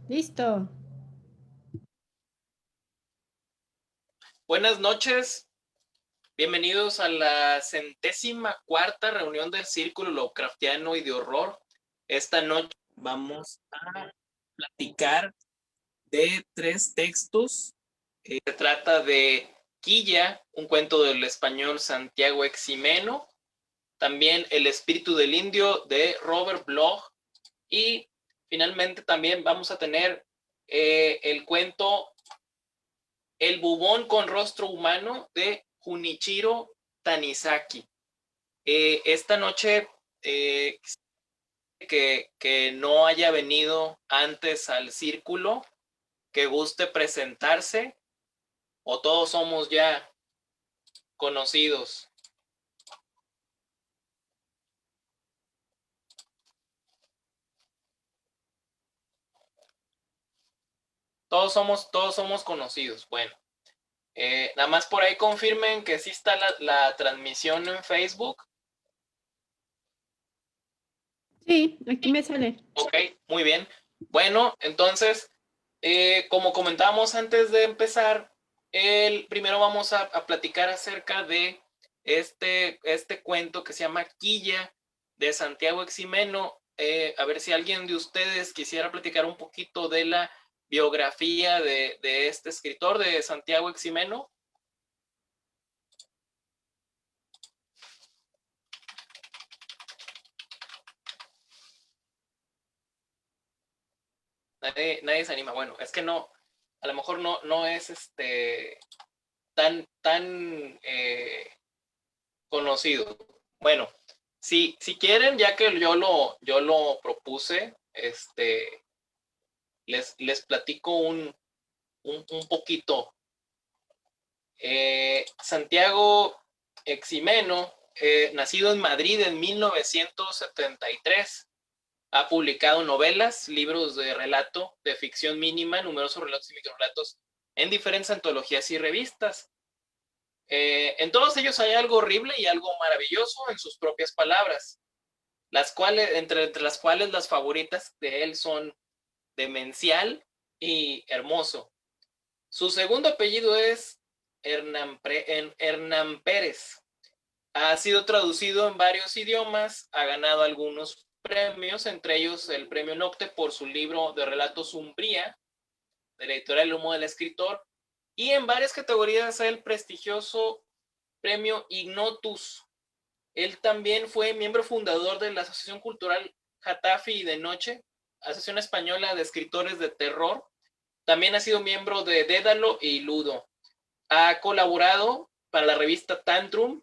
Listo. Buenas noches, bienvenidos a la 104ª reunión del Círculo Lovecraftiano y de Horror. Esta noche vamos a platicar de 3 textos. Se trata de Quilla, un cuento del español Santiago Eximeno, también El espíritu del indio de Robert Bloch y finalmente también vamos a tener el cuento El bubón con rostro humano de Junichiro Tanizaki. Esta noche, que no haya venido antes al círculo, que guste presentarse, o todos somos ya conocidos. Todos somos conocidos. Bueno, nada más por ahí confirmen que sí está la transmisión en Facebook. Sí, aquí me sale. Ok, muy bien. Bueno, entonces, como comentábamos antes de empezar, primero vamos a platicar acerca de este cuento que se llama Quilla de Santiago Eximeno. A ver si alguien de ustedes quisiera platicar un poquito de la biografía de este escritor, de Santiago Eximeno. Nadie se anima. Bueno, es que no, a lo mejor no es tan conocido. Bueno, si quieren, ya que yo lo propuse, les platico un poquito. Santiago Eximeno, nacido en Madrid en 1973, ha publicado novelas, libros de relato, de ficción mínima, numerosos relatos y microrelatos en diferentes antologías y revistas. En todos ellos hay algo horrible y algo maravilloso en sus propias palabras, entre las cuales las favoritas de él son Demencial y Hermoso. Su segundo apellido es Hernán Pérez. Ha sido traducido en varios idiomas, ha ganado algunos premios, entre ellos el premio Nocte por su libro de relatos Umbría, de la editorial El Humo del Escritor, y en varias categorías el prestigioso premio Ignotus. Él también fue miembro fundador de la Asociación Cultural Jatafi y de Noche, Asociación Española de Escritores de Terror. También ha sido miembro de Dédalo y Ludo. Ha colaborado para la revista Tantrum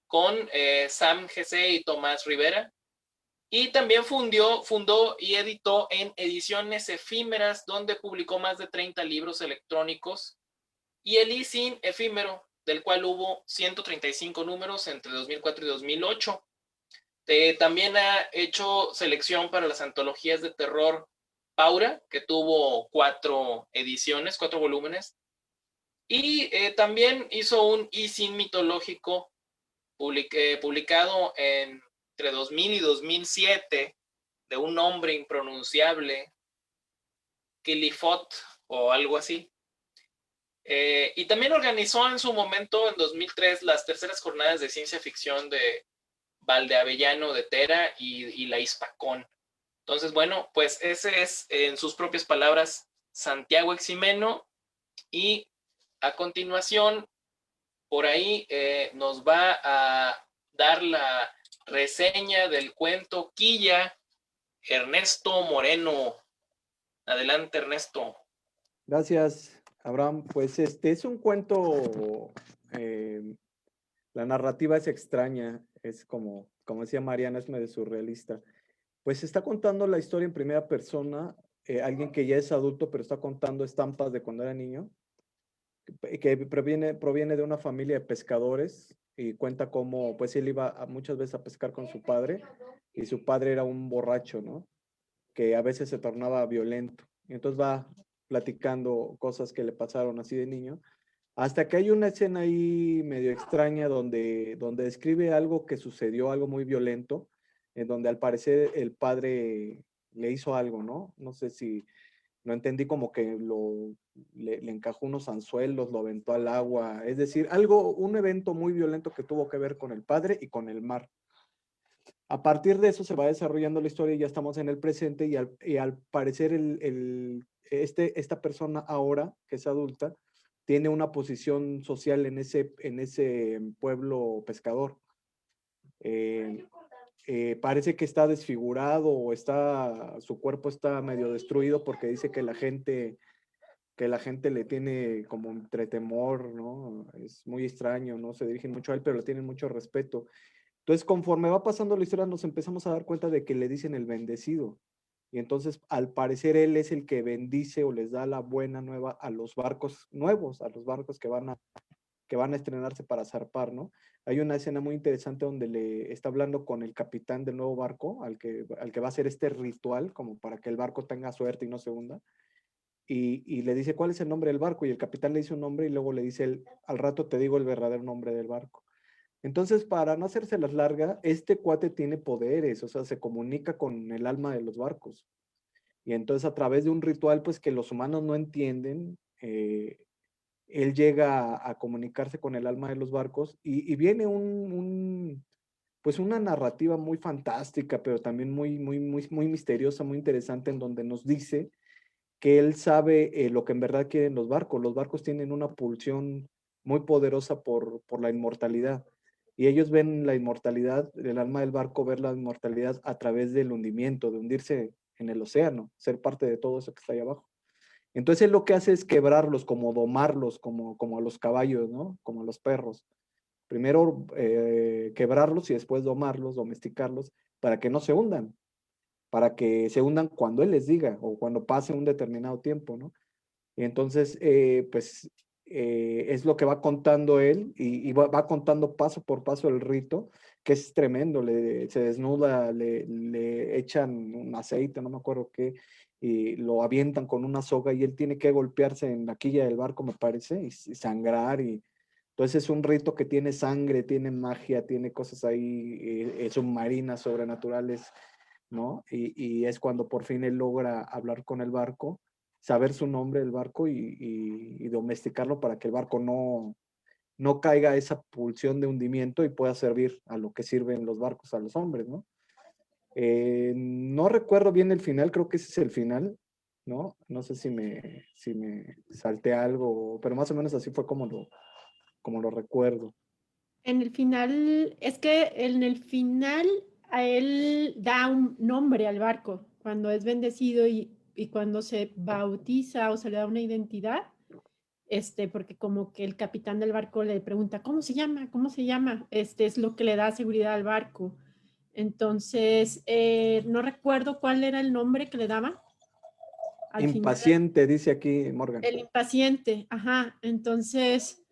con Sam Gese y Tomás Rivera. Y también fundó y editó en Ediciones Efímeras, donde publicó más de 30 libros electrónicos, y el ISIN efímero, del cual hubo 135 números entre 2004 y 2008. También ha hecho selección para las antologías de terror Paura, que tuvo 4 ediciones, 4 volúmenes. Y también hizo un ISIN mitológico publicado entre 2000 y 2007 de un nombre impronunciable, Kilifot o algo así. Y también organizó en su momento, en 2003, las terceras jornadas de ciencia ficción de Valdeavellano de Tera y la Hispacón. Entonces, bueno, pues ese es, en sus propias palabras, Santiago Eximeno. Y a continuación, por ahí nos va a dar la reseña del cuento Quilla, Ernesto Moreno. Adelante, Ernesto. Gracias, Abraham. Pues este es un cuento, eh, la narrativa es extraña, es como decía Mariana, es medio surrealista. Pues está contando la historia en primera persona, alguien que ya es adulto, pero está contando estampas de cuando era niño, que proviene de una familia de pescadores y cuenta cómo pues él iba muchas veces a pescar con su padre y su padre era un borracho, ¿no? Que a veces se tornaba violento. Y entonces va platicando cosas que le pasaron así de niño, hasta que hay una escena ahí medio extraña donde describe algo que sucedió, algo muy violento, en donde al parecer el padre le hizo algo, ¿no? No sé si No entendí como que le encajó unos anzuelos, lo aventó al agua. Es decir, un evento muy violento que tuvo que ver con el padre y con el mar. A partir de eso se va desarrollando la historia y ya estamos en el presente y al parecer esta persona ahora, que es adulta, tiene una posición social en ese pueblo pescador. Parece que está desfigurado o su cuerpo está medio destruido porque dice que la gente le tiene como entre temor, ¿no? Es muy extraño, no se dirigen mucho a él, pero le tienen mucho respeto. Entonces, conforme va pasando la historia, nos empezamos a dar cuenta de que le dicen el bendecido. Y entonces, al parecer, él es el que bendice o les da la buena nueva a los barcos nuevos, a los barcos que van a estrenarse para zarpar, ¿no? Hay una escena muy interesante donde le está hablando con el capitán del nuevo barco, al que va a hacer este ritual, como para que el barco tenga suerte y no se hunda. Y le dice, ¿cuál es el nombre del barco? Y el capitán le dice un nombre y luego le dice, al rato te digo el verdadero nombre del barco. Entonces, para no hacérselas larga, este cuate tiene poderes, o sea, se comunica con el alma de los barcos. Y entonces, a través de un ritual, pues que los humanos no entienden, él llega a comunicarse con el alma de los barcos y viene pues una narrativa muy fantástica, pero también muy misteriosa, muy interesante, en donde nos dice que él sabe lo que en verdad quieren los barcos. Los barcos tienen una pulsión muy poderosa por la inmortalidad. Y ellos ven la inmortalidad, el alma del barco ver la inmortalidad a través del hundimiento, de hundirse en el océano, ser parte de todo eso que está ahí abajo. Entonces él lo que hace es quebrarlos, como domarlos, como a los caballos, ¿no? Como a los perros. Primero quebrarlos y después domarlos, domesticarlos, para que no se hundan, para que se hundan cuando él les diga o cuando pase un determinado tiempo, ¿no? Y entonces, pues, es lo que va contando él y va contando paso por paso el rito, que es tremendo. Se desnuda, le echan un aceite, no me acuerdo qué, y lo avientan con una soga y él tiene que golpearse en la quilla del barco, me parece, y sangrar. Y entonces es un rito que tiene sangre, tiene magia, tiene cosas ahí submarinas, sobrenaturales, ¿no? Y es cuando por fin él logra hablar con el barco, saber su nombre del barco y domesticarlo para que el barco no caiga a esa pulsión de hundimiento y pueda servir a lo que sirven los barcos a los hombres, ¿no? No recuerdo bien el final, creo que ese es el final, ¿no? No sé si me salté algo, pero más o menos así fue como lo recuerdo. En el final, es que en el final a él da un nombre al barco cuando es bendecido y cuando se bautiza o se le da una identidad, porque como que el capitán del barco le pregunta, ¿cómo se llama? ¿Cómo se llama? Es lo que le da seguridad al barco. Entonces, no recuerdo cuál era el nombre que le daban al final. Impaciente, dice aquí Morgan. El impaciente, ajá. Entonces,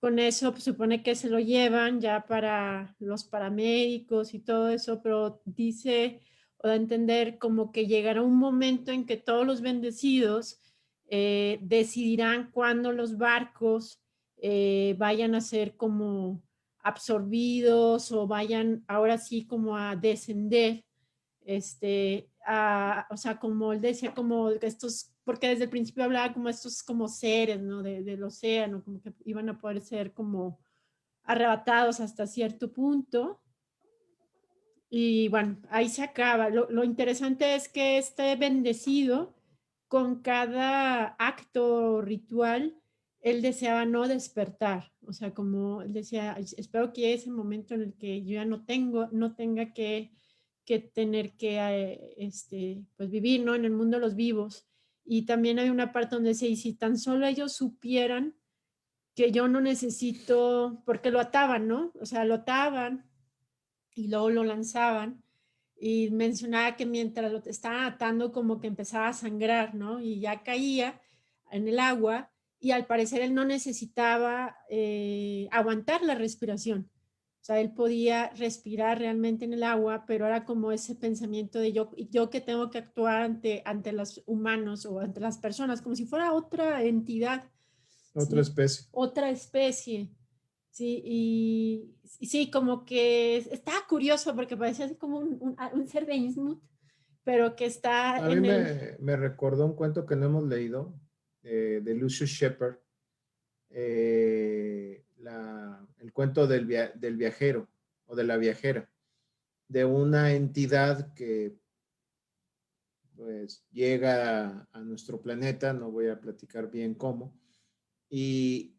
con eso pues, supone que se lo llevan ya para los paramédicos y todo eso, pero dice o da a entender como que llegará un momento en que todos los bendecidos decidirán cuándo los barcos vayan a ser como absorbidos o vayan ahora sí como a descender, o sea, como él decía, como estos, porque desde el principio hablaba como estos como seres, ¿no? Del océano, como que iban a poder ser como arrebatados hasta cierto punto. Y bueno, ahí se acaba. Lo interesante es que este bendecido, con cada acto ritual, él deseaba no despertar. O sea, como él decía, espero que ese momento en el que yo ya no tenga que tener que pues vivir, ¿no? En el mundo de los vivos. Y también hay una parte donde dice, y si tan solo ellos supieran que yo no necesito, porque lo ataban, ¿no? O sea, lo ataban y luego lo lanzaban y mencionaba que mientras lo estaban atando como que empezaba a sangrar, ¿no? Y ya caía en el agua y al parecer él no necesitaba aguantar la respiración. O sea, él podía respirar realmente en el agua, pero era como ese pensamiento de yo que tengo que actuar ante los humanos o ante las personas, como si fuera otra entidad. Otra ¿sí? especie. Otra especie. Sí, y sí, como que estaba curioso porque parecía así como un ser de Innsmouth, pero que está A mí en el... me recordó un cuento que no hemos leído, de Lucius Shepard, el cuento del viajero o de la viajera, de una entidad que pues llega a nuestro planeta, no voy a platicar bien cómo, y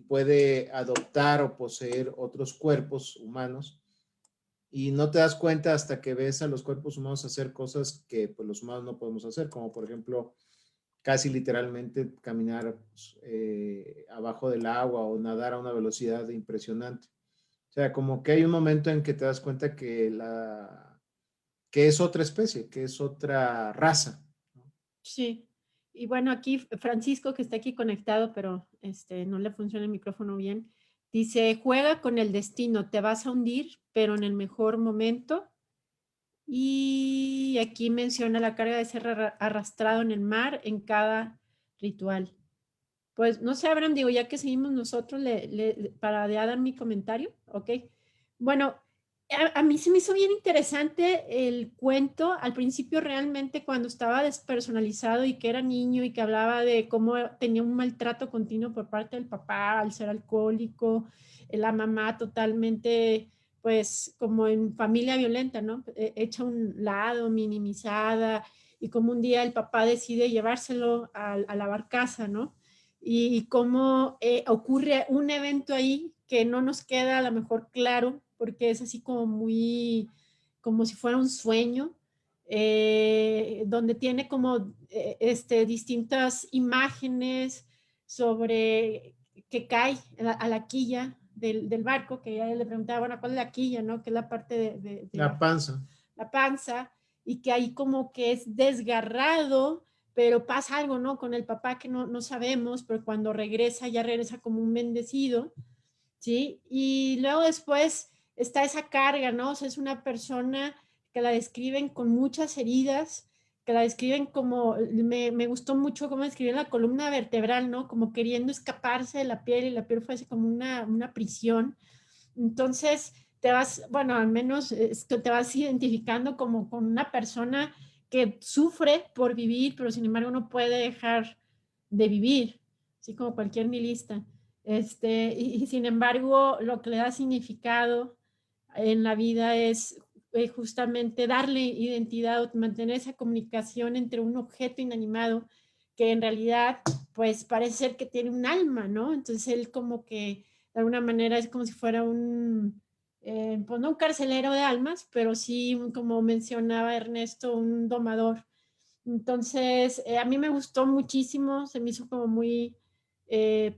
puede adoptar o poseer otros cuerpos humanos, y no te das cuenta hasta que ves a los cuerpos humanos hacer cosas que pues, los humanos no podemos hacer, como por ejemplo casi literalmente caminar abajo del agua o nadar a una velocidad impresionante. O sea, como que hay un momento en que te das cuenta que es otra especie, que es otra raza. Sí. Y bueno, aquí Francisco, que está aquí conectado, pero no le funciona el micrófono bien, dice, juega con el destino, te vas a hundir, pero en el mejor momento. Y aquí menciona la carga de ser arrastrado en el mar en cada ritual. Pues no sé, Abraham, digo, ya que seguimos nosotros, para ya dar mi comentario, ¿ok? Bueno, a mí se me hizo bien interesante el cuento. Al principio realmente cuando estaba despersonalizado y que era niño y que hablaba de cómo tenía un maltrato continuo por parte del papá al ser alcohólico, la mamá totalmente, pues como en familia violenta, ¿no? Hecha a un lado, minimizada, y como un día el papá decide llevárselo a la barcaza, ¿no? Y cómo ocurre un evento ahí que no nos queda a lo mejor claro, porque es así como muy, como si fuera un sueño, donde tiene como distintas imágenes sobre que cae a la quilla del barco, que ya le preguntaba, bueno, ¿cuál es la quilla, no? Que es la parte de La panza. La panza, y que ahí como que es desgarrado, pero pasa algo, ¿no? Con el papá que no sabemos, pero cuando regresa, ya regresa como un bendecido, ¿sí? Y luego después está esa carga, ¿no? O sea, es una persona que la describen con muchas heridas, que la describen como, me gustó mucho cómo describían la columna vertebral, ¿no? Como queriendo escaparse de la piel, y la piel fue así como una prisión. Entonces, te vas, bueno, al menos te vas identificando como con una persona que sufre por vivir, pero sin embargo no puede dejar de vivir, así como cualquier nihilista. Y sin embargo, lo que le da significado en la vida es justamente darle identidad, mantener esa comunicación entre un objeto inanimado que en realidad, pues parece ser que tiene un alma, ¿no? Entonces él como que de alguna manera es como si fuera pues no un carcelero de almas, pero sí, como mencionaba Ernesto, un domador. Entonces, a mí me gustó muchísimo, se me hizo como muy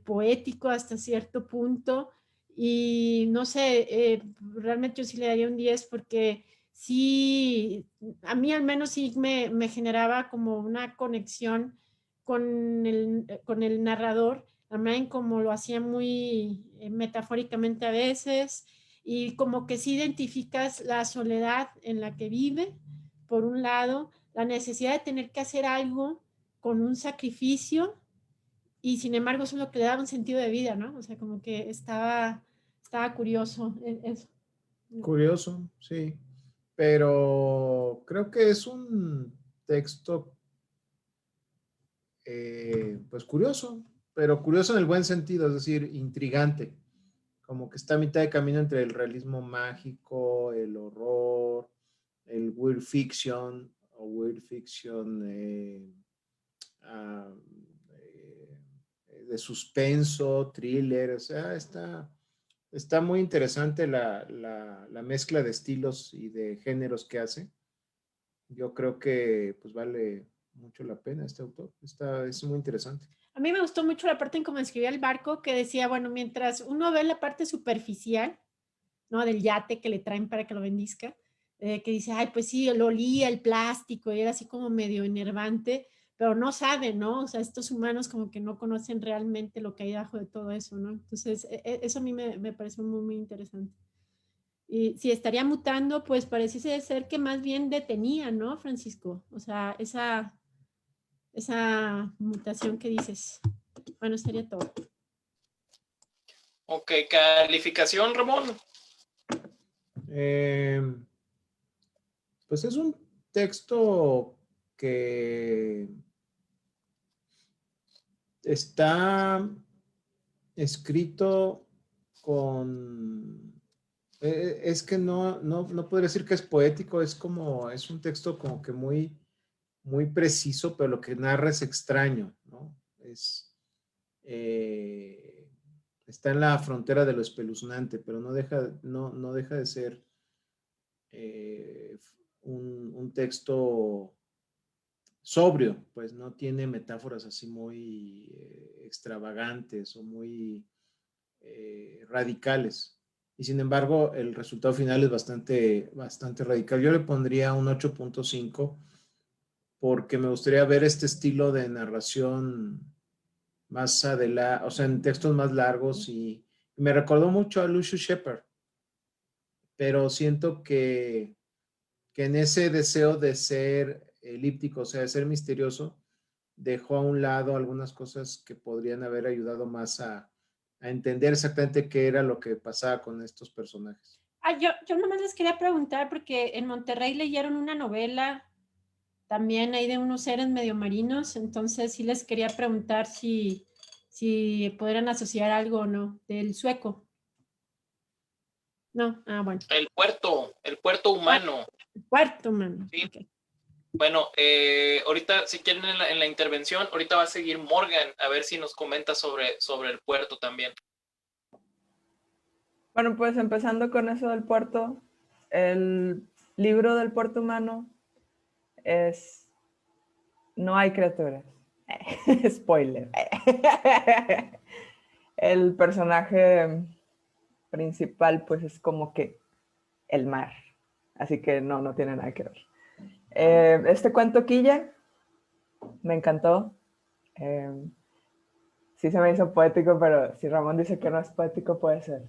poético hasta cierto punto, y no sé, realmente yo sí le daría un 10 porque sí, a mí al menos sí me generaba como una conexión con el narrador, la manera en cómo lo hacía muy metafóricamente a veces, y como que sí identificas la soledad en la que vive, por un lado, la necesidad de tener que hacer algo con un sacrificio, y sin embargo eso es lo que le daba un sentido de vida, ¿no? O sea, como que estaba curioso eso. Curioso, sí. Pero creo que es un texto, pues curioso, pero curioso en el buen sentido, es decir, intrigante. Como que está a mitad de camino entre el realismo mágico, el horror, el weird fiction o weird fiction uh, de suspenso, thriller, o sea, está muy interesante la mezcla de estilos y de géneros que hace. Yo creo que pues vale mucho la pena este autor, es muy interesante. A mí me gustó mucho la parte en cómo escribía el barco, que decía, bueno, mientras uno ve la parte superficial, ¿no? Del yate que le traen para que lo bendizca, que dice, ay, pues sí, lo olía el plástico y era así como medio enervante, pero no saben, ¿no? O sea, estos humanos como que no conocen realmente lo que hay debajo de todo eso, ¿no? Entonces, eso a mí me pareció muy, muy interesante. Y si estaría mutando, pues pareciese ser que más bien detenía, ¿no, Francisco? O sea, esa mutación que dices. Bueno, sería todo. Ok, calificación, Ramón. Pues es un texto que está escrito con... Es que no podría decir que es poético, es un texto como que muy preciso, pero lo que narra es extraño, ¿no? Está en la frontera de lo espeluznante, pero no deja de ser un texto sobrio, pues no tiene metáforas así muy extravagantes o muy radicales. Y sin embargo, el resultado final es bastante radical. Yo le pondría un 8.5 porque me gustaría ver este estilo de narración más adelante, o sea, en textos más largos, y me recordó mucho a Lucius Shepard, pero siento que en ese deseo de ser elíptico, o sea, de ser misterioso, dejó a un lado algunas cosas que podrían haber ayudado más a entender exactamente qué era lo que pasaba con estos personajes. Yo nomás les quería preguntar, porque en Monterrey leyeron una novela también ahí de unos seres medio marinos, entonces sí les quería preguntar si podrían asociar algo o no del sueco. No, bueno. El puerto humano. Cuarto, mano. Sí. Okay. Bueno, ahorita, si quieren en la intervención, ahorita va a seguir Morgan, a ver si nos comenta sobre el puerto también. Bueno, pues empezando con eso del puerto, el libro del puerto humano es... No hay criaturas. Spoiler. El personaje principal, pues es como que el mar. Así que no tiene nada que ver. Este cuento Quilla me encantó. Sí se me hizo poético, pero si Ramón dice que no es poético, puede ser.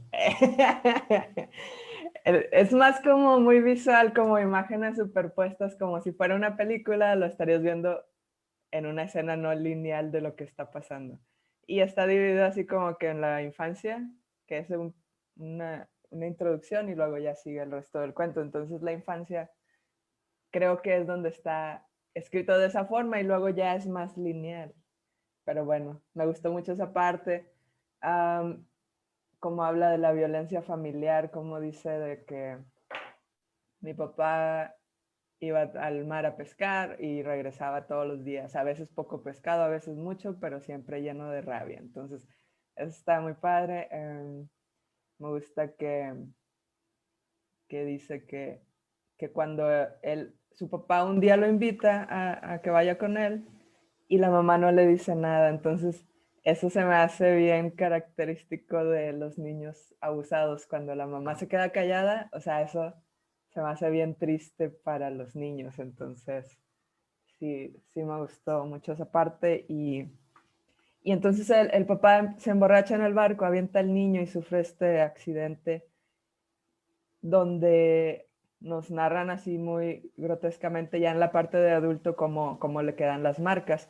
Es más como muy visual, como imágenes superpuestas, como si fuera una película, lo estarías viendo en una escena no lineal de lo que está pasando. Y está dividido así como que en la infancia, que es una introducción, y luego ya sigue el resto del cuento. Entonces la infancia creo que es donde está escrito de esa forma, y luego ya es más lineal. Pero bueno, me gustó mucho esa parte. Como habla de la violencia familiar, como dice de que mi papá iba al mar a pescar y regresaba todos los días, a veces poco pescado, a veces mucho, pero siempre lleno de rabia. Entonces, eso está muy padre. Me gusta que dice que cuando su papá un día lo invita a que vaya con él y la mamá no le dice nada. Entonces, eso se me hace bien característico de los niños abusados. Cuando la mamá se queda callada, o sea, eso se me hace bien triste para los niños. Entonces, sí me gustó mucho esa parte. Y entonces el papá se emborracha en el barco, avienta al niño y sufre este accidente donde nos narran así muy grotescamente ya en la parte de adulto cómo le quedan las marcas.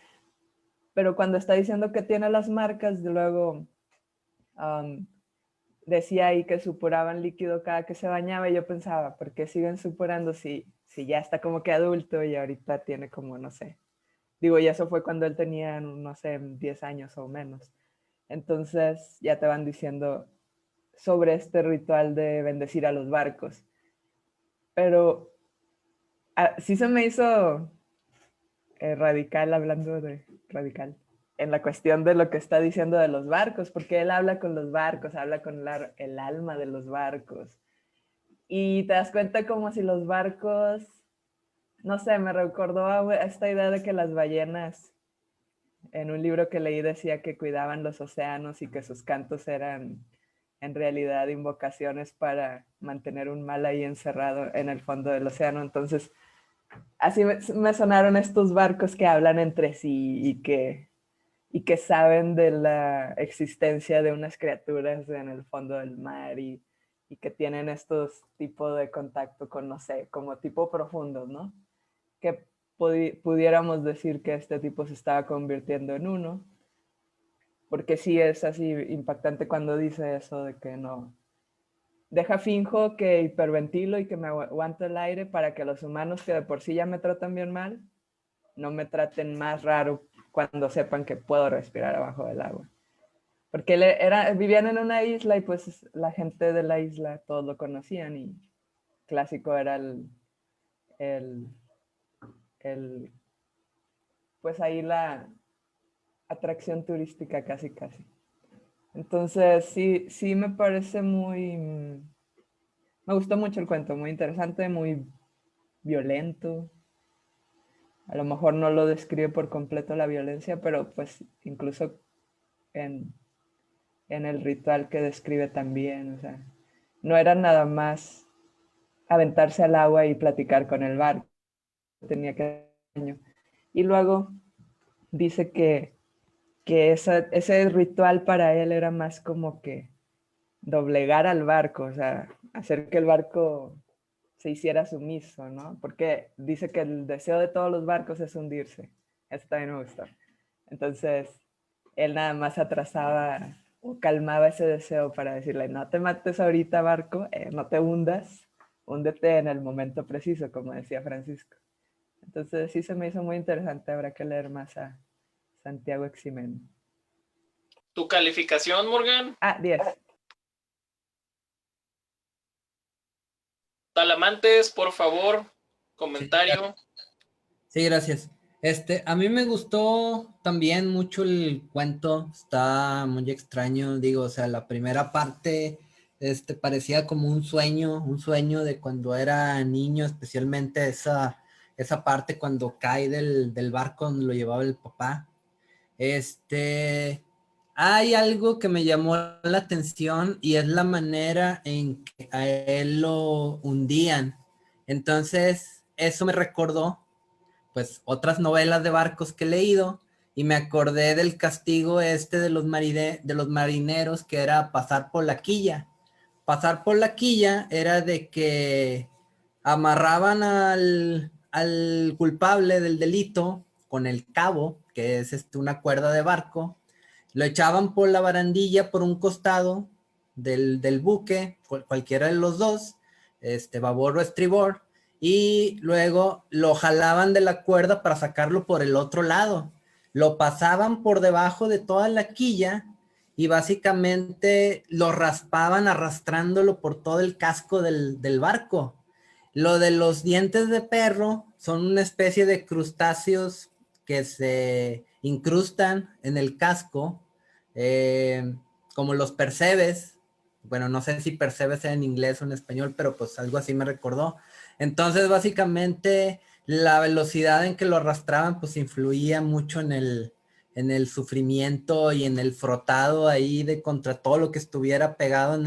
Pero cuando está diciendo que tiene las marcas, luego decía ahí que supuraban líquido cada que se bañaba, y yo pensaba, ¿por qué siguen supurando si ya está como que adulto y ahorita tiene como, no sé? Digo, y eso fue cuando él tenía, no sé, 10 años o menos. Entonces ya te van diciendo sobre este ritual de bendecir a los barcos. Pero sí se me hizo radical, hablando de radical, en la cuestión de lo que está diciendo de los barcos, porque él habla con los barcos, habla con el alma de los barcos. Y te das cuenta como si los barcos, no sé, me recordó a esta idea de que las ballenas, en un libro que leí, decía que cuidaban los océanos y que sus cantos eran en realidad invocaciones para mantener un mal ahí encerrado en el fondo del océano. Entonces, así me sonaron estos barcos que hablan entre sí y que saben de la existencia de unas criaturas en el fondo del mar, y que tienen estos tipos de contacto con, no sé, como tipo profundos, ¿no? Que pudiéramos decir que este tipo se estaba convirtiendo en uno, porque sí es así impactante cuando dice eso de que no deja finjo que hiperventilo y que me aguanto el aire para que los humanos que de por sí ya me tratan bien mal, no me traten más raro cuando sepan que puedo respirar abajo del agua. Porque vivían en una isla y pues la gente de la isla todos lo conocían y clásico era el pues ahí la atracción turística casi casi. Entonces sí me parece me gustó mucho el cuento, muy interesante, muy violento. A lo mejor no lo describe por completo la violencia, pero pues incluso en el ritual que describe también, o sea, no era nada más aventarse al agua y platicar con el barco, tenía que... Y luego dice que ese ritual para él era más como que doblegar al barco, o sea, hacer que el barco se hiciera sumiso, ¿no? Porque dice que el deseo de todos los barcos es hundirse. Eso también me gustó. Entonces, él nada más atrasaba o calmaba ese deseo para decirle, no te mates ahorita, barco, no te hundas, húndete en el momento preciso, como decía Francisco. Entonces, sí se me hizo muy interesante, habrá que leer más a Santiago Eximeno. ¿Tu calificación, Morgan? 10. Talamantes, por favor, comentario. Sí, gracias. A mí me gustó también mucho el cuento, está muy extraño, digo, o sea, la primera parte, parecía como un sueño de cuando era niño, especialmente esa parte cuando cae del barco donde lo llevaba el papá. Hay algo que me llamó la atención y es la manera en que a él lo hundían. Entonces, eso me recordó pues otras novelas de barcos que he leído y me acordé del castigo de los marineros que era pasar por la quilla. Pasar por la quilla era de que amarraban al culpable del delito con el cabo, que es una cuerda de barco, lo echaban por la barandilla por un costado del buque, cualquiera de los dos, babor o estribor, y luego lo jalaban de la cuerda para sacarlo por el otro lado. Lo pasaban por debajo de toda la quilla y básicamente lo raspaban arrastrándolo por todo el casco del barco. Lo de los dientes de perro son una especie de crustáceos que se incrustan en el casco, como los percebes. Bueno, no sé si percebes en inglés o en español, pero pues algo así me recordó. Entonces, básicamente, la velocidad en que lo arrastraban, pues influía mucho en el sufrimiento y en el frotado ahí contra todo lo que estuviera pegado en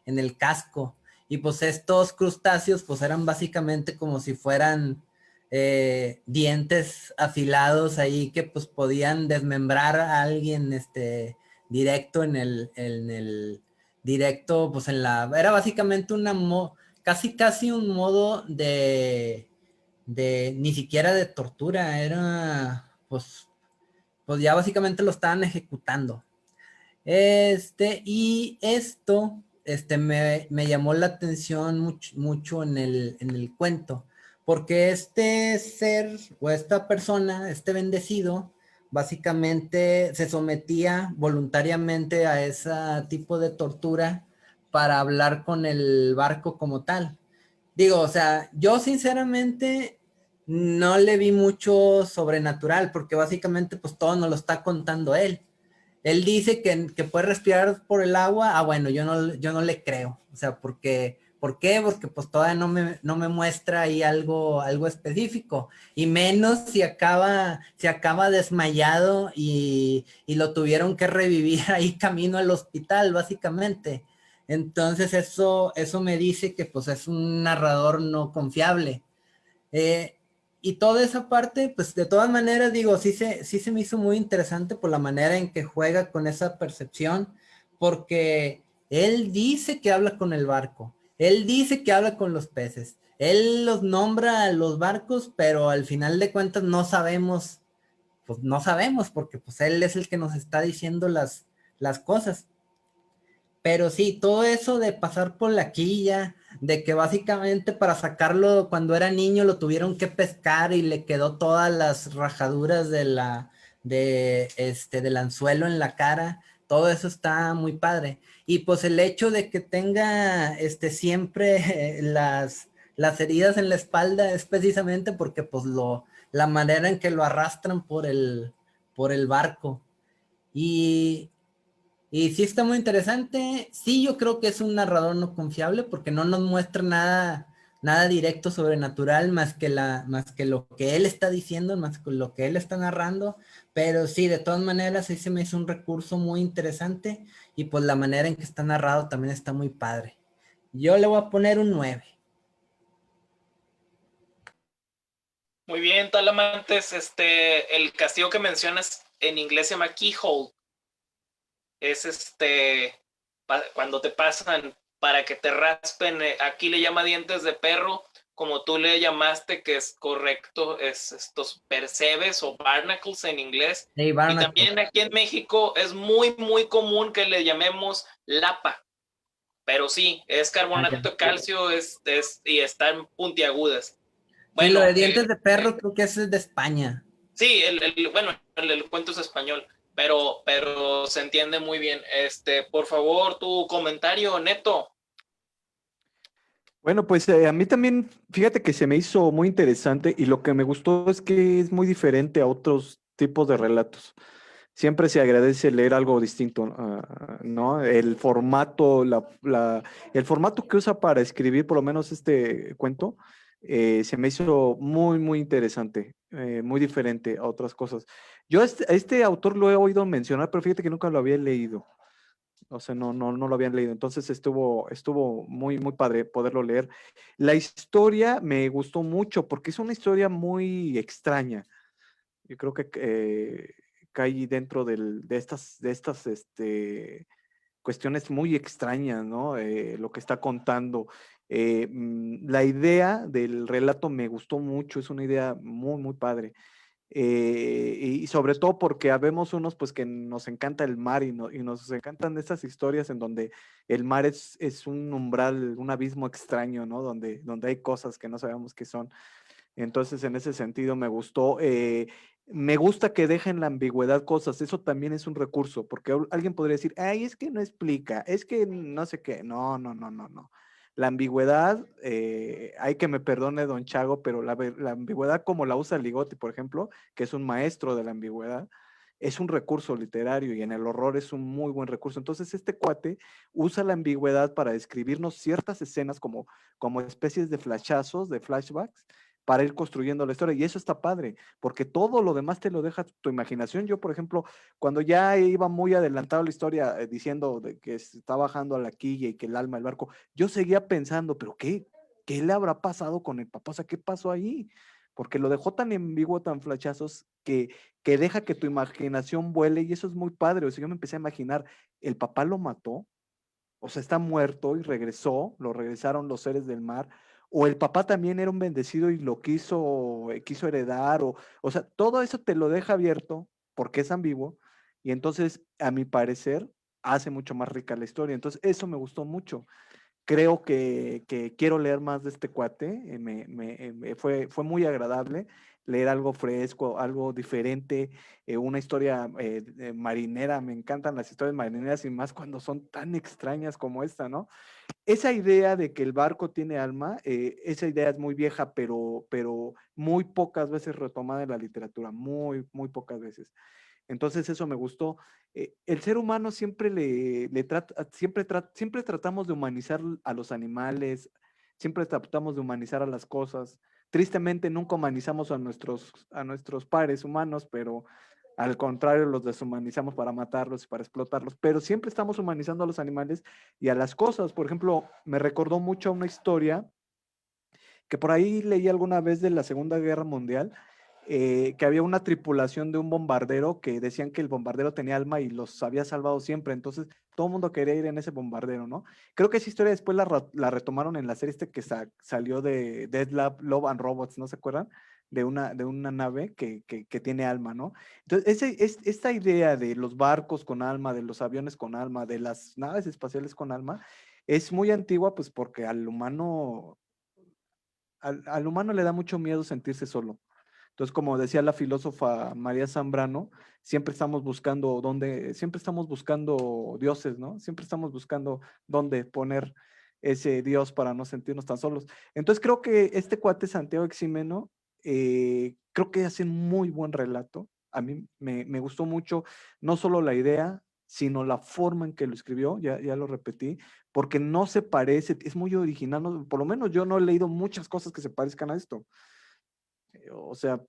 el casco. Y pues estos crustáceos, pues eran básicamente como si fueran dientes afilados ahí que pues podían desmembrar a alguien directo en el directo, pues era básicamente casi un modo de ni siquiera de tortura, era pues ya básicamente lo estaban ejecutando. Y esto me llamó la atención mucho en el cuento, porque este ser o esta persona, bendecido, básicamente se sometía voluntariamente a ese tipo de tortura para hablar con el barco como tal. Digo, o sea, yo sinceramente no le vi mucho sobrenatural, porque básicamente pues todo nos lo está contando él. Él dice que puede respirar por el agua. Bueno, yo no le creo. O sea, ¿por qué? Porque pues todavía no me muestra ahí algo específico. Y menos si acaba desmayado y lo tuvieron que revivir ahí camino al hospital, básicamente. Entonces eso me dice que pues es un narrador no confiable. Y toda esa parte, pues de todas maneras, digo, sí se me hizo muy interesante por la manera en que juega con esa percepción, porque él dice que habla con el barco, él dice que habla con los peces, él los nombra a los barcos, pero al final de cuentas no sabemos, porque pues él es el que nos está diciendo las cosas. Pero sí, todo eso de pasar por la quilla, de que básicamente para sacarlo cuando era niño lo tuvieron que pescar y le quedó todas las rajaduras del anzuelo en la cara, todo eso está muy padre. Y pues el hecho de que tenga siempre las heridas en la espalda es precisamente porque pues la manera en que lo arrastran por el barco. Y sí está muy interesante. Sí, yo creo que es un narrador no confiable porque no nos muestra nada directo sobrenatural más que lo que él está diciendo, más que lo que él está narrando. Pero sí, de todas maneras, sí se me hizo un recurso muy interesante y pues la manera en que está narrado también está muy padre. Yo le voy a poner un 9. Muy bien, Talamantes. El castigo que mencionas en inglés se llama keyhole. Es cuando te pasan para que te raspen, aquí le llama dientes de perro, como tú le llamaste, que es correcto, es estos percebes o barnacles en inglés. Hey, y también aquí en México es muy, muy común que le llamemos lapa. Pero sí, es carbonato de calcio y están puntiagudas. Bueno, sí, lo de dientes de perro creo que es de España. Sí, el cuento es español, pero se entiende muy bien. Por favor, tu comentario, Neto. Bueno, pues a mí también, fíjate que se me hizo muy interesante y lo que me gustó es que es muy diferente a otros tipos de relatos. Siempre se agradece leer algo distinto, ¿no? El formato, el formato que usa para escribir, por lo menos este cuento, se me hizo muy, muy interesante, muy diferente a otras cosas. Yo a este autor lo he oído mencionar, pero fíjate que nunca lo había leído. O sea, no lo habían leído. Entonces estuvo muy, muy padre poderlo leer. La historia me gustó mucho porque es una historia muy extraña. Yo creo que cae dentro de estas cuestiones muy extrañas, ¿no? Lo que está contando. La idea del relato me gustó mucho, es una idea muy, muy padre. Y sobre todo porque habemos unos pues que nos encanta el mar y nos encantan estas historias en donde el mar es un umbral, un abismo extraño, ¿no? Donde hay cosas que no sabemos qué son. Entonces, en ese sentido me gustó. Me gusta que dejen la ambigüedad cosas, eso también es un recurso, porque alguien podría decir, ay, es que no explica, es que no sé qué. No, no, no, no, no. La ambigüedad, hay que me perdone Don Chago, pero la ambigüedad como la usa Ligotti, por ejemplo, que es un maestro de la ambigüedad, es un recurso literario y en el horror es un muy buen recurso. Entonces, este cuate usa la ambigüedad para describirnos ciertas escenas como especies de flashazos, de flashbacks, para ir construyendo la historia. Y eso está padre, porque todo lo demás te lo deja tu imaginación. Yo, por ejemplo, cuando ya iba muy adelantado la historia, diciendo de que está bajando a la quilla y que el alma del barco, yo seguía pensando, pero ¿qué le habrá pasado con el papá? O sea, ¿qué pasó ahí? Porque lo dejó tan ambiguo, tan flachazos, que deja que tu imaginación vuele y eso es muy padre. O sea, yo me empecé a imaginar, ¿el papá lo mató? O sea, está muerto y regresó, lo regresaron los seres del mar, o el papá también era un bendecido y lo quiso heredar, o sea, todo eso te lo deja abierto porque es ambiguo, y entonces, a mi parecer, hace mucho más rica la historia. Entonces, eso me gustó mucho. Creo que quiero leer más de este cuate, fue muy agradable leer algo fresco, algo diferente, una historia marinera. Me encantan las historias marineras y más cuando son tan extrañas como esta, ¿no? Esa idea de que el barco tiene alma, esa idea es muy vieja, pero muy pocas veces retomada en la literatura, muy, muy pocas veces. Entonces eso me gustó. El ser humano siempre tratamos de humanizar a los animales, siempre tratamos de humanizar a las cosas. Tristemente nunca humanizamos a nuestros pares humanos, pero al contrario los deshumanizamos para matarlos y para explotarlos. Pero siempre estamos humanizando a los animales y a las cosas. Por ejemplo, me recordó mucho a una historia que por ahí leí alguna vez de la Segunda Guerra Mundial, que había una tripulación de un bombardero que decían que el bombardero tenía alma y los había salvado siempre. Entonces, todo el mundo quería ir en ese bombardero, ¿no? Creo que esa historia después la retomaron en la serie que salió de Dead Love and Robots, ¿no se acuerdan? de una nave que tiene alma, ¿no? Entonces, esta idea de los barcos con alma, de los aviones con alma, de las naves espaciales con alma, es muy antigua, pues porque al humano le da mucho miedo sentirse solo. Entonces, como decía la filósofa María Zambrano, siempre estamos buscando dioses, ¿no? Siempre estamos buscando dónde poner ese Dios para no sentirnos tan solos. Entonces, creo que este cuate Santiago Eximeno, creo que hace un muy buen relato. A mí me gustó mucho, no solo la idea, sino la forma en que lo escribió, ya lo repetí, porque no se parece, es muy original, por lo menos yo no he leído muchas cosas que se parezcan a esto. O sea,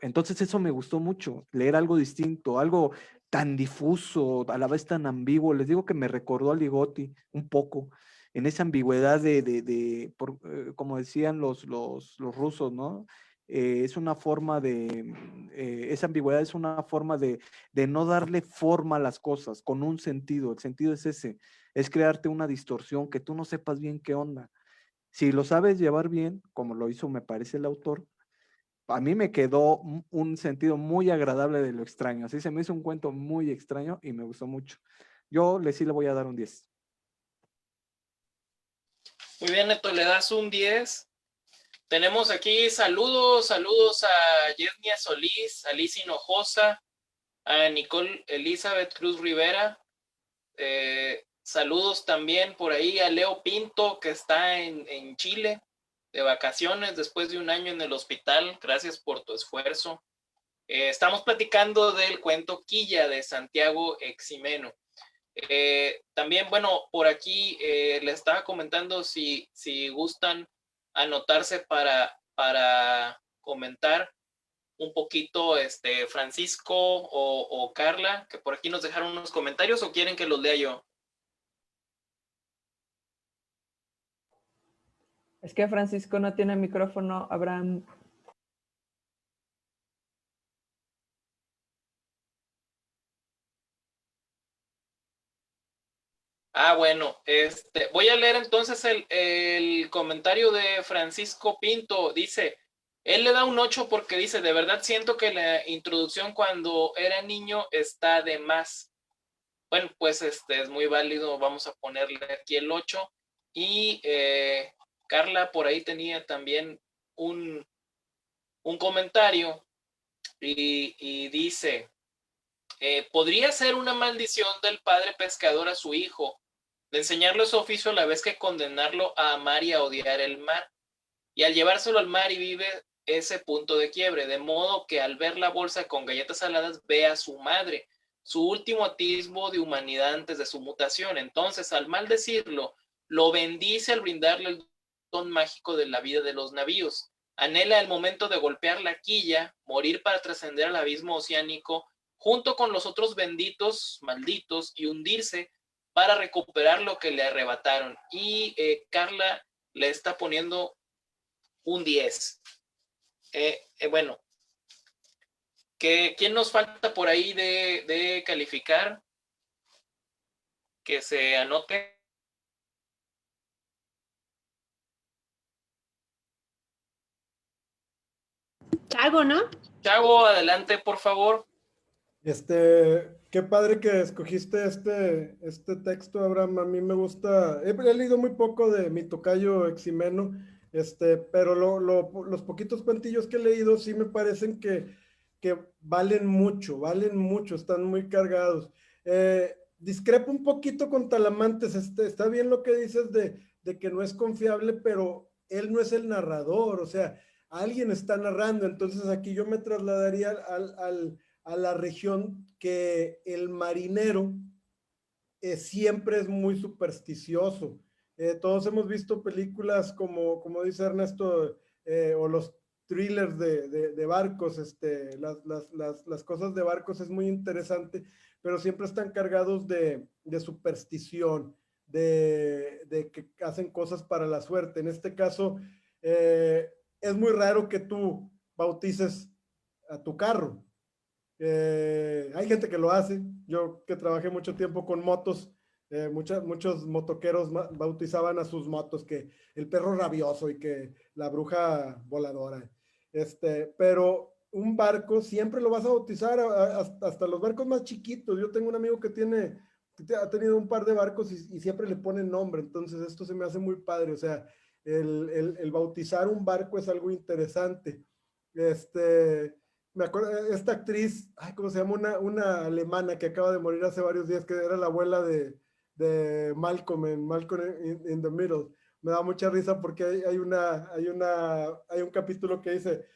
entonces eso me gustó mucho, leer algo distinto, algo tan difuso, a la vez tan ambiguo. Les digo que me recordó a Ligotti un poco, en esa ambigüedad como decían los rusos, ¿no? Es una forma esa ambigüedad es una forma de no darle forma a las cosas con un sentido. El sentido es ese, es crearte una distorsión, que tú no sepas bien qué onda. Si lo sabes llevar bien, como lo hizo, me parece, el autor, a mí me quedó un sentido muy agradable de lo extraño. Así se me hizo un cuento muy extraño y me gustó mucho. Sí le voy a dar un 10. Muy bien, Neto, le das un 10. Tenemos aquí saludos a Yesnia Solís, a Liz Hinojosa, a Nicole Elizabeth Cruz Rivera. Saludos también por ahí a Leo Pinto, que está en Chile de vacaciones después de un año en el hospital. Gracias por tu esfuerzo. Estamos platicando del cuento Quilla de Santiago Eximeno. También, bueno, por aquí le estaba comentando si gustan anotarse para comentar un poquito, Francisco o Carla, que por aquí nos dejaron unos comentarios, o quieren que los lea yo. Es que Francisco no tiene micrófono, Abraham. Bueno, voy a leer entonces el comentario de Francisco Pinto. Dice, él le da un 8 porque dice, de verdad siento que la introducción cuando era niño está de más. Bueno, pues es muy válido, vamos a ponerle aquí el 8. Y Carla por ahí tenía también un comentario y dice, podría ser una maldición del padre pescador a su hijo, de enseñarle su oficio a la vez que condenarlo a amar y a odiar el mar, y al llevárselo al mar y vive ese punto de quiebre, de modo que al ver la bolsa con galletas saladas ve a su madre, su último atisbo de humanidad antes de su mutación. Entonces, al maldecirlo, lo bendice al brindarle el don mágico de la vida de los navíos. Anhela el momento de golpear la quilla, morir para trascender al abismo oceánico, junto con los otros benditos, malditos, y hundirse para recuperar lo que le arrebataron. Y Carla le está poniendo un 10. Bueno, ¿quién nos falta por ahí de calificar? Que se anote. Chago, ¿no? Chavo, adelante, por favor. Qué padre que escogiste este texto, Abraham. A mí me gusta, he leído muy poco de mi tocayo Eximeno, pero los poquitos cuentillos que he leído sí me parecen que valen mucho, están muy cargados. Discrepo un poquito con Talamantes, está bien lo que dices de que no es confiable, pero él no es el narrador, o sea, alguien está narrando, entonces aquí yo me trasladaría a la región que el marinero siempre es muy supersticioso. Todos hemos visto películas como dice Ernesto, o los thrillers de barcos, las cosas de barcos es muy interesante, pero siempre están cargados de superstición, de que hacen cosas para la suerte. En este caso, es muy raro que tú bautices a tu carro. Hay gente que lo hace. Yo que trabajé mucho tiempo con motos, muchos motoqueros bautizaban a sus motos que el perro rabioso y que la bruja voladora. Pero un barco siempre lo vas a bautizar, hasta los barcos más chiquitos. Yo tengo un amigo que ha tenido un par de barcos y siempre le ponen nombre, entonces esto se me hace muy padre, o sea, el bautizar un barco es algo interesante. Me acuerdo, esta actriz, ay, ¿cómo se llama? Una alemana que acaba de morir hace varios días, que era la abuela de Malcolm en Malcolm in the Middle. Me da mucha risa porque hay un capítulo que dice,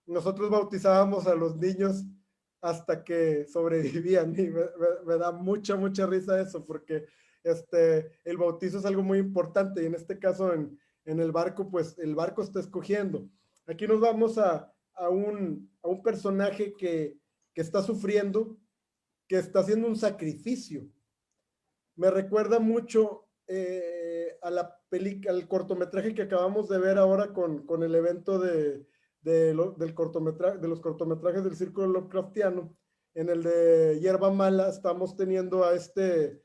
nosotros bautizábamos a los niños hasta que sobrevivían, y me da mucha risa eso, porque el bautizo es algo muy importante, y en este caso en el barco, pues el barco está escogiendo. Aquí nos vamos a un personaje que está sufriendo, que está haciendo un sacrificio. Me recuerda mucho al cortometraje que acabamos de ver ahora con el evento de los cortometrajes del Círculo Lovecraftiano. En el de Hierba Mala estamos teniendo a este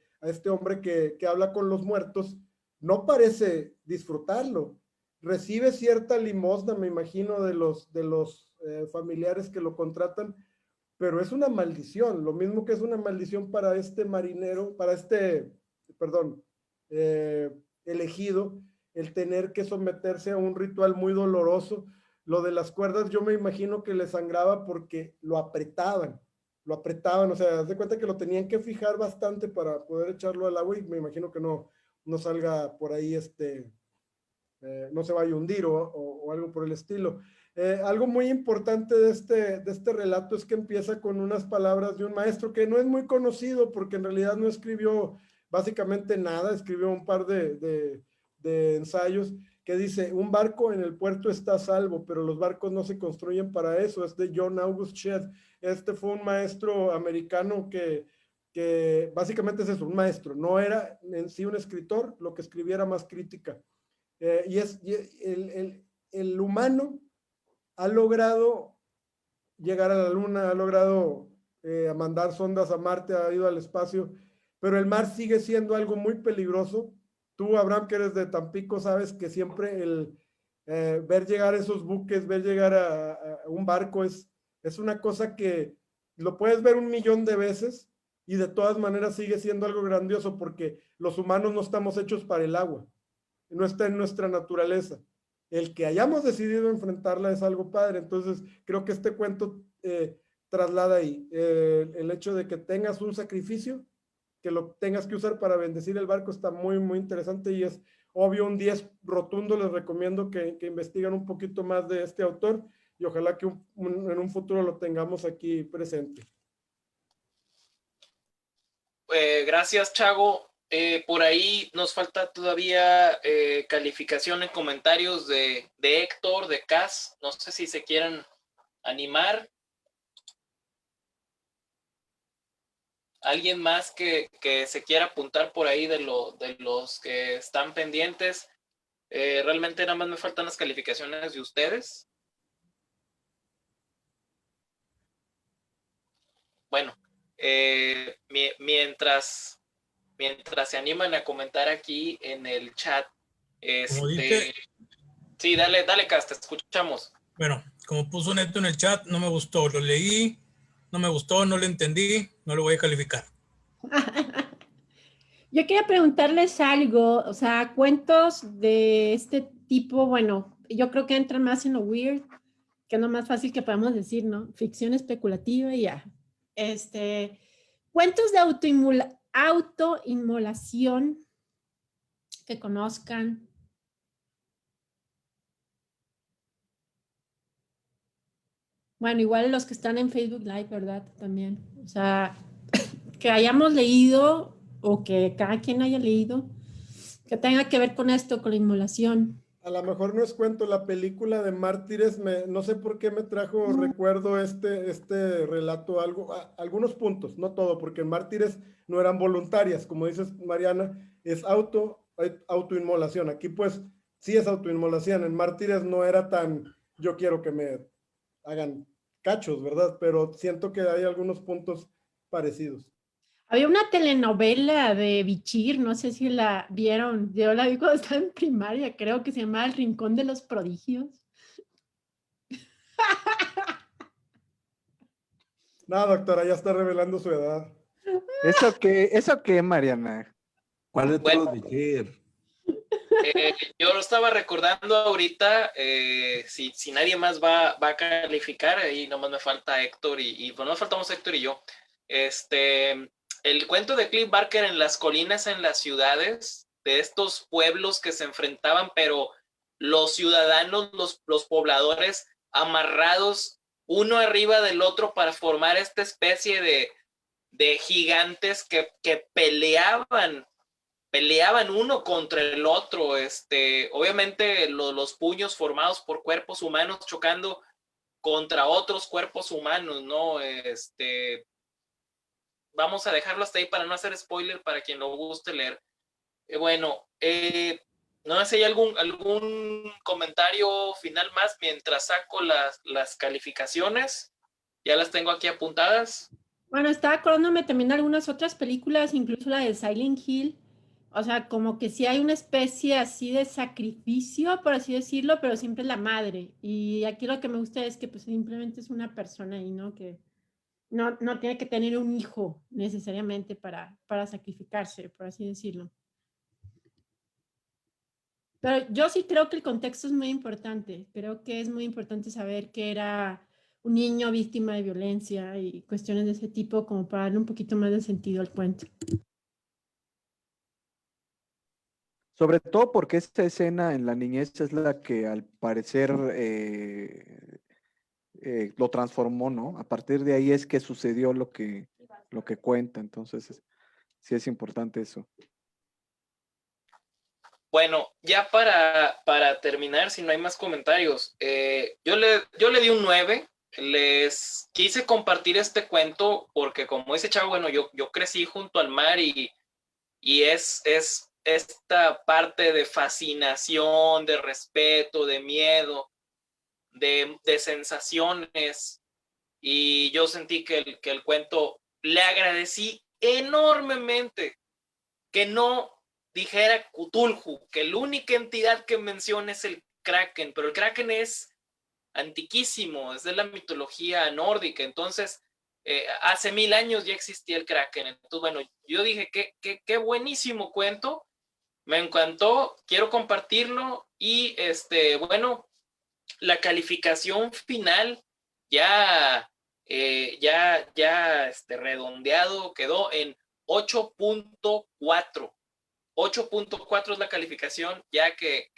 hombre que habla con los muertos. No parece disfrutarlo. Recibe cierta limosna, me imagino, de los familiares que lo contratan, pero es una maldición, lo mismo que es una maldición para este marinero, para elegido, el tener que someterse a un ritual muy doloroso. Lo de las cuerdas, yo me imagino que le sangraba porque lo apretaban, o sea, haz de cuenta que lo tenían que fijar bastante para poder echarlo al agua, y me imagino que no salga por ahí, no se vaya a hundir o algo por el estilo. Algo muy importante de este relato es que empieza con unas palabras de un maestro que no es muy conocido, porque en realidad no escribió básicamente nada, escribió un par de ensayos, que dice: un barco en el puerto está a salvo, pero los barcos no se construyen para eso. Es de John August Shedd. Fue un maestro americano que básicamente es eso, un maestro, no era en sí un escritor, lo que escribiera más crítica. El humano ha logrado llegar a la luna, ha logrado mandar sondas a Marte, ha ido al espacio, pero el mar sigue siendo algo muy peligroso. Tú, Abraham, que eres de Tampico, sabes que siempre ver llegar esos buques, ver llegar a un barco es una cosa que lo puedes ver 1,000,000 de veces y de todas maneras sigue siendo algo grandioso, porque los humanos no estamos hechos para el agua, no está en nuestra naturaleza. El que hayamos decidido enfrentarla es algo padre. Entonces creo que este cuento traslada ahí el hecho de que tengas un sacrificio, que lo tengas que usar para bendecir el barco, está muy interesante, y es obvio un 10 rotundo. Les recomiendo que investiguen un poquito más de este autor, y ojalá que en un futuro lo tengamos aquí presente. Gracias, Chago. Por ahí nos falta todavía calificación en comentarios de Héctor, de Cas. No sé si se quieran animar. ¿Alguien más que se quiera apuntar por ahí de los que están pendientes? Realmente nada más me faltan las calificaciones de ustedes. Bueno, mientras se animan a comentar aquí en el chat. Sí, dale, Cas, te escuchamos. Bueno, como puso Neto en el chat, no me gustó, lo leí, no me gustó, no lo entendí, no lo voy a calificar. Yo quería preguntarles algo, o sea, cuentos de este tipo, bueno, yo creo que entran más en lo weird, que es lo más fácil que podemos decir, ¿no? Ficción especulativa y ya. Cuentos de autoinmolación que conozcan. Bueno, igual los que están en Facebook Live, ¿verdad? También. O sea, que hayamos leído o que cada quien haya leído que tenga que ver con esto, con la inmolación. A lo mejor no es cuento, la película de Mártires, no sé por qué me trajo recuerdo este relato, algunos puntos, no todo, porque en Mártires no eran voluntarias, como dices, Mariana, es autoinmolación. Aquí pues sí es autoinmolación. En Mártires no era tan, yo quiero que me hagan cachos, ¿verdad? Pero siento que hay algunos puntos parecidos. Había una telenovela de Bichir, no sé si la vieron, yo la vi cuando estaba en primaria, creo que se llamaba El Rincón de los Prodigios. No, doctora, ya está revelando su edad. ¿Eso qué, Mariana? ¿Cuál de Bueno. todos dijir? Yo lo estaba recordando ahorita, si nadie más va a calificar, ahí nomás me falta Héctor y pues no faltamos Héctor y yo. El cuento de Cliff Barker en las colinas, en las ciudades, de estos pueblos que se enfrentaban, pero los ciudadanos, los pobladores amarrados uno arriba del otro para formar esta especie de gigantes que peleaban uno contra el otro, obviamente los puños formados por cuerpos humanos chocando contra otros cuerpos humanos, ¿no? Vamos a dejarlo hasta ahí para no hacer spoiler para quien lo guste leer. No sé si hay algún comentario final más mientras saco las calificaciones. Ya las tengo aquí apuntadas. Bueno, estaba acordándome también de algunas otras películas, incluso la de Silent Hill. O sea, como que sí hay una especie así de sacrificio, por así decirlo, pero siempre es la madre. Y aquí lo que me gusta es que pues simplemente es una persona ahí, ¿no? Que no tiene que tener un hijo necesariamente para sacrificarse, por así decirlo. Pero yo sí creo que el contexto es muy importante. Creo que es muy importante saber que era un niño víctima de violencia y cuestiones de ese tipo, como para darle un poquito más de sentido al cuento. Sobre todo porque esta escena en la niñez es la que al parecer lo transformó, ¿no? A partir de ahí es que sucedió lo que cuenta. Entonces, sí es importante eso. Bueno, ya para terminar, si no hay más comentarios, yo le di un 9. Les quise compartir este cuento porque como dice Chavo, bueno, yo crecí junto al mar y es esta parte de fascinación, de respeto, de miedo, de sensaciones, y yo sentí que el cuento le agradecí enormemente que no dijera Cthulhu, que la única entidad que menciona es el Kraken, pero el Kraken es antiquísimo, es de la mitología nórdica, entonces hace 1000 años ya existía el Kraken. Entonces, bueno, yo dije, qué buenísimo cuento, me encantó, quiero compartirlo y bueno, la calificación final ya redondeado quedó en 8.4. 8.4 es la calificación ya que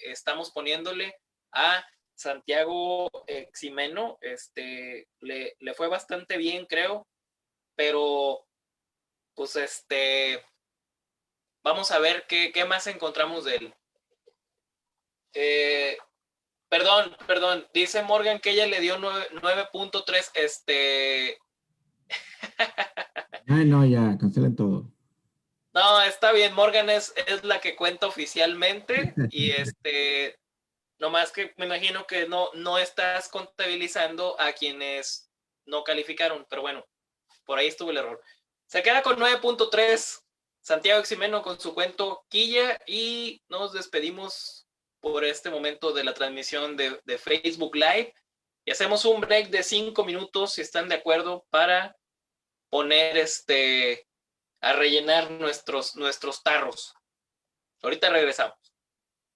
estamos poniéndole a Santiago Ximeno. Le fue bastante bien, creo, pero pues vamos a ver qué más encontramos de él. Perdón, dice Morgan que ella le dio 9.3. Ay, no, ya, cancelen todo. No, está bien, Morgan es la que cuenta oficialmente y nomás que me imagino que no estás contabilizando a quienes no calificaron, pero bueno, por ahí estuvo el error. Se queda con 9.3 Santiago Ximeno con su cuento Quilla y nos despedimos por este momento de la transmisión de Facebook Live y hacemos un break de 5 minutos si están de acuerdo para poner a rellenar nuestros tarros. Ahorita regresamos.